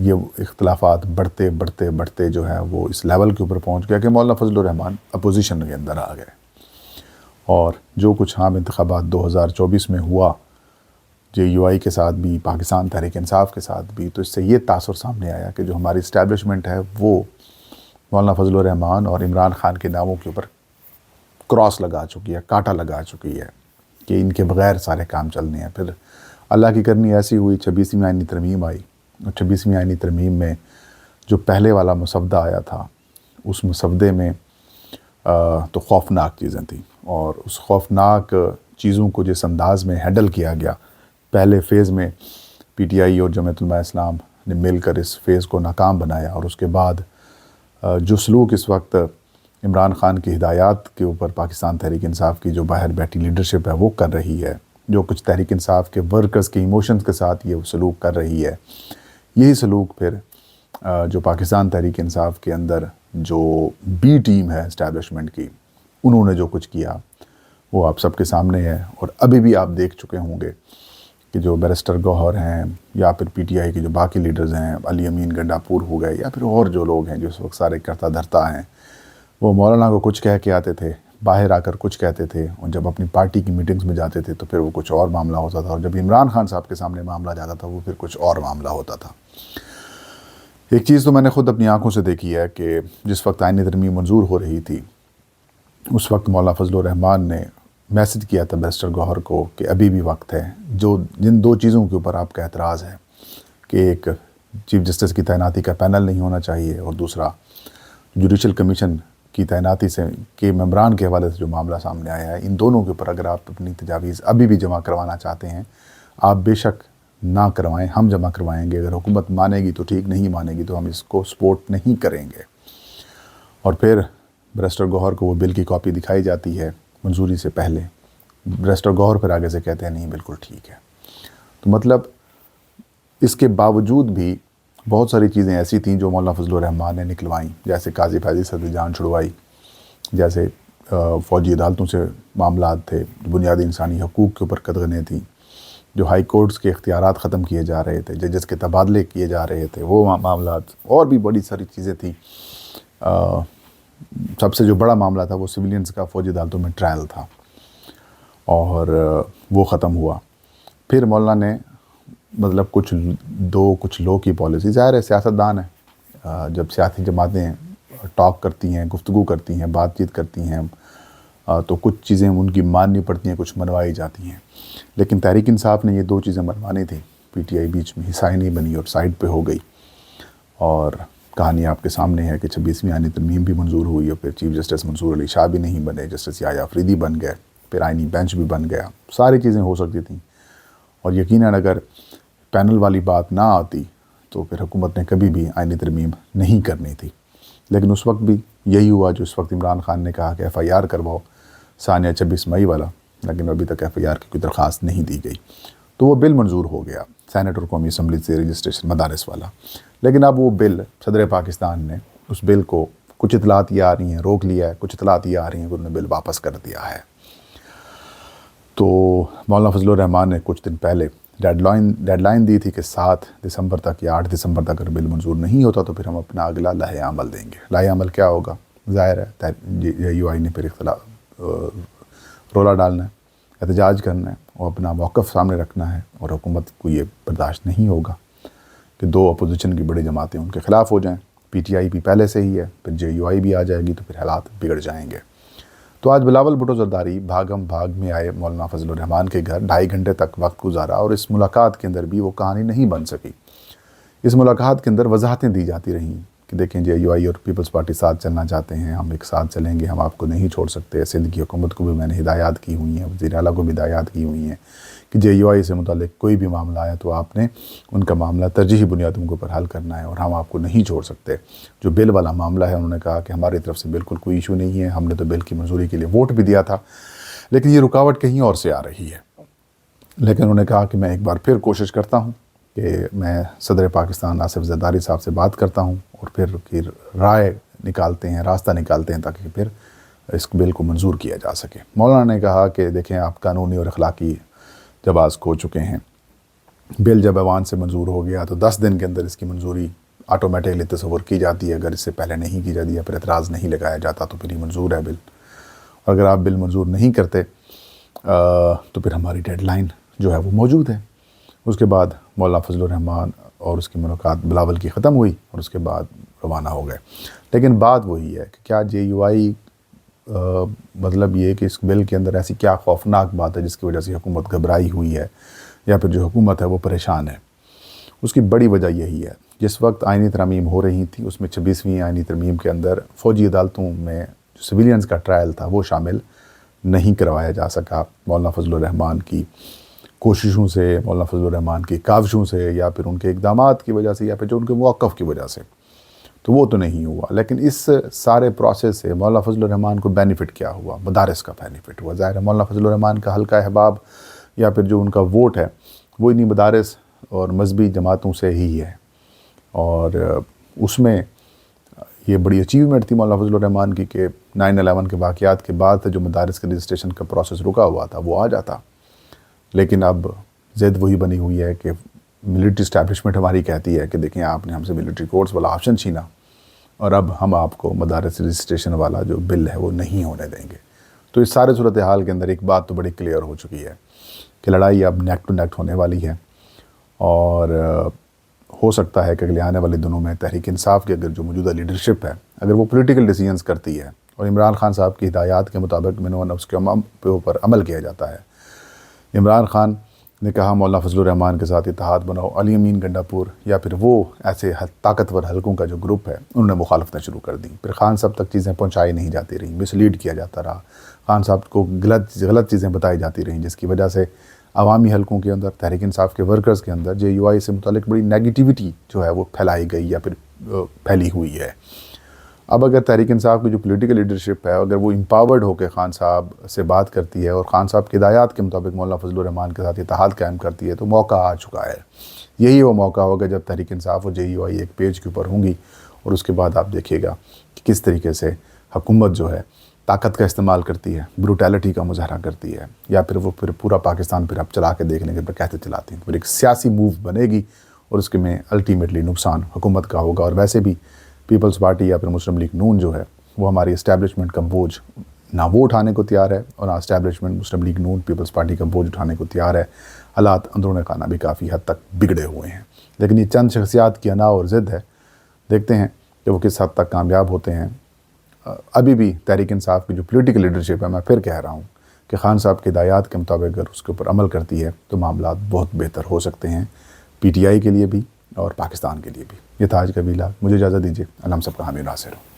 یہ اختلافات بڑھتے جو ہے وہ اس لیول کے اوپر پہنچ گیا کہ مولانا فضل الرحمان اپوزیشن کے اندر آ گئے، اور جو کچھ عام انتخابات 2024 میں ہوا JUI کے ساتھ بھی، پاکستان تحریک انصاف کے ساتھ بھی، تو اس سے یہ تاثر سامنے آیا کہ جو ہماری اسٹیبلشمنٹ ہے وہ مولانا فضل الرحمان اور عمران خان کے ناموں کے اوپر کراس لگا چکی ہے، کانٹا لگا چکی ہے کہ ان کے بغیر سارے کام چلنے ہیں۔ پھر اللہ کی کرنی ایسی ہوئی، 26ویں آئینی ترمیم آئی، اور 26ویں آئینی ترمیم میں جو پہلے والا مسودہ آیا تھا اس مسودے میں تو خوفناک چیزیں تھیں، اور اس خوفناک چیزوں کو جس انداز میں ہینڈل کیا گیا، پہلے فیز میں PTI اور جمعیت علماء اسلام نے مل کر اس فیز کو ناکام بنایا، اور اس کے بعد جو سلوک اس وقت عمران خان کی ہدایات کے اوپر پاکستان تحریک انصاف کی جو باہر بیٹھی لیڈرشپ ہے وہ کر رہی ہے، جو کچھ تحریک انصاف کے ورکرز کے ایموشنز کے ساتھ یہ سلوک کر رہی ہے، یہی سلوک پھر جو پاکستان تحریک انصاف کے اندر جو بی ٹیم ہے اسٹیبلشمنٹ کی، انہوں نے جو کچھ کیا وہ آپ سب کے سامنے ہے، اور ابھی بھی آپ دیکھ چکے ہوں گے کہ جو بیرسٹر گوہر ہیں یا پھر PTI کے جو باقی لیڈرز ہیں، علی امین گنڈاپور ہو گئے یا پھر اور جو لوگ ہیں جو اس وقت سارے کرتا دھرتا ہیں، وہ مولانا کو کچھ کہہ کے آتے تھے، باہر آ کر کچھ کہتے تھے، اور جب اپنی پارٹی کی میٹنگز میں جاتے تھے تو پھر وہ کچھ اور معاملہ ہوتا تھا، اور جب عمران خان صاحب کے سامنے معاملہ جاتا تھا وہ پھر کچھ اور معاملہ ہوتا تھا۔ ایک چیز تو میں نے خود اپنی آنکھوں سے دیکھی ہے کہ جس وقت آئینی ترمیم منظور ہو رہی تھی اس وقت مولانا فضل الرحمان نے میسج کیا تھا بیرسٹر گوہر کو کہ ابھی بھی وقت ہے، جن دو چیزوں کے اوپر آپ کا اعتراض ہے کہ ایک چیف جسٹس کی تعیناتی کا پینل نہیں ہونا چاہیے، اور دوسرا جوڈیشل کمیشن کی تعیناتی سے کے ممبران کے حوالے سے جو معاملہ سامنے آیا ہے، ان دونوں کے اوپر اگر آپ اپنی تجاویز ابھی بھی جمع کروانا چاہتے ہیں، آپ بے شک نہ کروائیں، ہم جمع کروائیں گے۔ اگر حکومت مانے گی تو ٹھیک، نہیں مانے گی تو ہم اس کو سپورٹ نہیں کریں گے۔ اور پھر بیرسٹر گوہر کو وہ بل کی کاپی دکھائی جاتی ہے منظوری سے پہلے، بیرسٹر گوہر پھر آگے سے کہتے ہیں نہیں بالکل ٹھیک ہے۔ تو مطلب اس کے باوجود بھی بہت ساری چیزیں ایسی تھیں جو مولانا فضل الرحمان نے نکلوائیں، جیسے قاضی فیضی صدر جان چھڑوائی، جیسے فوجی عدالتوں سے معاملات تھے، بنیادی انسانی حقوق کے اوپر قدغنیں تھیں، جو ہائی کورٹس کے اختیارات ختم کیے جا رہے تھے، ججز کے تبادلے کیے جا رہے تھے، وہ معاملات، اور بھی بڑی ساری چیزیں تھیں۔ سب سے جو بڑا معاملہ تھا وہ سویلینز کا فوجی عدالتوں میں ٹرائل تھا، اور وہ ختم ہوا۔ پھر مولانا نے مطلب کچھ لو کی پالیسی، ظاہر ہے سیاستدان ہیں، جب سیاسی جماعتیں ٹاک کرتی ہیں، گفتگو کرتی ہیں، بات چیت کرتی ہیں، تو کچھ چیزیں ان کی ماننی پڑتی ہیں، کچھ منوائی جاتی ہیں، لیکن تحریک انصاف نے یہ دو چیزیں منوانی تھیں، PTI بیچ میں حصہ ہی نہیں بنی اور سائڈ پہ ہو گئی، اور کہانی آپ کے سامنے ہے کہ 26ویں آئینی ترمیم بھی منظور ہوئی، اور پھر چیف جسٹس منصور علی شاہ بھی نہیں بنے، جسٹس یحییٰ آفریدی بن گئے، پھر آئینی بینچ بھی بن گیا، ساری چیزیں ہو سکتی تھیں، اور یقیناً اگر پینل والی بات نہ آتی تو پھر حکومت نے کبھی بھی آئینی ترمیم نہیں کرنی تھی۔ لیکن اس وقت بھی یہی ہوا جو اس وقت عمران خان نے کہا کہ FIR کرواؤ ثانیہ 26 مئی والا، لیکن ابھی تک FIR کی کوئی درخواست نہیں دی گئی، تو وہ بل منظور ہو گیا سینٹ اور قومی اسمبلی سے رجسٹریشن مدارس والا۔ لیکن اب وہ بل صدر پاکستان نے اس بل کو، کچھ اطلاعات یہ آ رہی ہیں روک لیا ہے، کچھ اطلاعات یہ آ رہی ہیں کہ انہوں نے بل واپس کر دیا ہے۔ تو مولانا فضل الرحمان نے کچھ دن پہلے ڈیڈ لائن دی تھی کہ 7 دسمبر تک یا 8 دسمبر تک اگر بل منظور نہیں ہوتا تو پھر ہم اپنا اگلا لائحہ عمل دیں گے۔ لائحہ عمل کیا ہوگا؟ ظاہر ہے JUI نے پھر رولا ڈالنا ہے، احتجاج کرنا ہے، اور اپنا موقف سامنے رکھنا ہے، اور حکومت کو یہ برداشت نہیں ہوگا کہ دو اپوزیشن کی بڑی جماعتیں ان کے خلاف ہو جائیں۔ PTI بھی پہلے سے ہی ہے، پھر JUI بھی آ جائے گی، تو پھر حالات بگڑ جائیں گے۔ تو آج بلاول بھٹو زرداری بھاگم بھاگ میں آئے مولانا فضل الرحمان کے گھر، 2.5 گھنٹے تک وقت گزارا، اور اس ملاقات کے اندر بھی وہ کہانی نہیں بن سکی۔ اس ملاقات کے اندر وضاحتیں دی جاتی رہیں کہ دیکھیں JUI اور پیپلز پارٹی ساتھ چلنا چاہتے ہیں، ہم ایک ساتھ چلیں گے، ہم آپ کو نہیں چھوڑ سکتے۔ سندھ کی حکومت کو بھی میں نے ہدایات کی ہوئی ہیں، وزیر اعلیٰ کو بھی ہدایات کی ہوئی ہیں کہ JUI سے متعلق کوئی بھی معاملہ آیا تو آپ نے ان کا معاملہ ترجیحی بنیادوں کے اوپر حل کرنا ہے، اور ہم آپ کو نہیں چھوڑ سکتے۔ جو بل والا معاملہ ہے، انہوں نے کہا کہ ہماری طرف سے بالکل کوئی ایشو نہیں ہے، ہم نے تو بل کی منظوری کے لیے ووٹ بھی دیا تھا، لیکن یہ رکاوٹ کہیں اور سے آ رہی ہے۔ لیکن انہوں نے کہا کہ میں ایک بار پھر کوشش کرتا ہوں کہ میں صدر پاکستان آصف زرداری صاحب سے بات کرتا ہوں، اور پھر رائے نکالتے ہیں، راستہ نکالتے ہیں، تاکہ پھر اس بل کو منظور کیا جا سکے۔ مولانا نے کہا کہ دیکھیں آپ قانونی اور اخلاقی جواز کھو چکے ہیں، بل جب ایوان سے منظور ہو گیا تو 10 دن کے اندر اس کی منظوری آٹومیٹکلی تصور کی جاتی ہے. اگر اس سے پہلے نہیں کی جاتی یا پھر اعتراض نہیں لگایا جاتا تو پھر یہ منظور ہے بل. اور اگر آپ بل منظور نہیں کرتے تو پھر ہماری ڈیڈ لائن جو ہے وہ موجود ہے. اس کے بعد مولانا فضل الرحمان اور اس کی ملاقات بلاول کی ختم ہوئی اور اس کے بعد روانہ ہو گئے. لیکن بات وہی ہے کہ کیا JUI مطلب یہ کہ اس بل کے اندر ایسی کیا خوفناک بات ہے جس کی وجہ سے حکومت گھبرائی ہوئی ہے یا پھر جو حکومت ہے وہ پریشان ہے. اس کی بڑی وجہ یہی ہے، جس وقت آئینی ترامیم ہو رہی تھی اس میں 26ویں آئینی ترمیم کے اندر فوجی عدالتوں میں جو سویلینز کا ٹرائل تھا وہ شامل نہیں کروایا جا سکا. مولانا فضل الرحمان کی کوششوں سے، مولانا فضل الرحمان کی کاوشوں سے یا پھر ان کے اقدامات کی وجہ سے یا پھر جو ان کے موقف کی وجہ سے، تو وہ تو نہیں ہوا. لیکن اس سارے پروسیس سے مولانا فضل الرحمان کو بینیفٹ کیا ہوا؟ مدارس کا بینیفٹ ہوا. ظاہر ہے مولانا فضل الرحمان کا حلقہ احباب یا پھر جو ان کا ووٹ ہے وہ انہی مدارس اور مذہبی جماعتوں سے ہی ہے. اور اس میں یہ بڑی اچیومنٹ تھی مولانا فضل الرحمان کی کہ 9/11 کے واقعات کے بعد جو مدارس کے رجسٹریشن کا پروسیس رکا ہوا تھا وہ آ جاتا. لیکن اب ضد وہی بنی ہوئی ہے کہ ملٹری اسٹیبلشمنٹ ہماری کہتی ہے کہ دیکھیں آپ نے ہم سے ملٹری کورس والا آپشن چھینا اور اب ہم آپ کو مدارس رجسٹریشن والا جو بل ہے وہ نہیں ہونے دیں گے. تو اس سارے صورتحال کے اندر ایک بات تو بڑی کلیئر ہو چکی ہے کہ لڑائی اب نیک ٹو نیک ہونے والی ہے. اور ہو سکتا ہے کہ اگلے آنے والے دنوں میں تحریک انصاف کی اگر جو موجودہ لیڈرشپ ہے اگر وہ پولیٹیکل ڈیسیجنز کرتی ہے اور عمران خان صاحب کی ہدایات کے مطابق اس کے اوپر عمل کیا جاتا ہے. عمران خان نے کہا مولانا فضل الرحمان کے ساتھ اتحاد بناؤ، علی امین گنڈا پور یا پھر وہ ایسے طاقتور حلقوں کا جو گروپ ہے انہوں نے مخالفتیں شروع کر دیں. پھر خان صاحب تک چیزیں پہنچائی نہیں جاتی رہیں، مس لیڈ کیا جاتا رہا، خان صاحب کو غلط چیزیں بتائی جاتی رہیں، جس کی وجہ سے عوامی حلقوں کے اندر تحریک انصاف کے ورکرز کے اندر JUI سے متعلق بڑی نیگیٹیوٹی جو ہے وہ پھیلائی گئی یا پھر پھیلی ہوئی ہے. اب اگر تحریک انصاف کی جو پولیٹیکل لیڈرشپ ہے اگر وہ امپاورڈ ہو کے خان صاحب سے بات کرتی ہے اور خان صاحب کی ہدایات کے مطابق مولانا فضل الرحمان کے ساتھ اتحاد قائم کرتی ہے تو موقع آ چکا ہے. یہی وہ موقع ہوگا جب تحریک انصاف اور JUI ایک پیج کے اوپر ہوں گی اور اس کے بعد آپ دیکھیے گا کہ کس طریقے سے حکومت جو ہے طاقت کا استعمال کرتی ہے، بروٹیلٹی کا مظاہرہ کرتی ہے، یا پھر وہ پھر پورا پاکستان پھر آپ چلا کے دیکھ لیں گے پھر کہتے چلاتی ہیں. پھر ایک سیاسی موو بنے گی اور اس کے میں الٹیمیٹلی نقصان حکومت کا ہوگا. اور ویسے بھی پیپلز پارٹی یا پھر مسلم لیگ نون جو ہے وہ ہماری اسٹیبلشمنٹ کا بوجھ نہ وہ اٹھانے کو تیار ہے اور نہ اسٹیبلشمنٹ مسلم لیگ نون پیپلز پارٹی کا بوجھ اٹھانے کو تیار ہے. حالات اندرون خانہ بھی کافی حد تک بگڑے ہوئے ہیں. لیکن یہ چند شخصیات کی انا اور ضد ہے، دیکھتے ہیں کہ وہ کس حد تک کامیاب ہوتے ہیں. ابھی بھی تحریک انصاف کی جو پولیٹیکل لیڈرشپ ہے، میں پھر کہہ رہا ہوں کہ خان صاحب کی ہدایات کے مطابق اگر اس کے اوپر عمل کرتی ہے تو معاملات بہت بہتر ہو سکتے ہیں PTI کے لیے بھی اور پاکستان کے لیے بھی. یہ تھا آج کا ویلاگ. مجھے اجازت دیجیے. اللہ ہم سب کا حامی و ناصر ہو.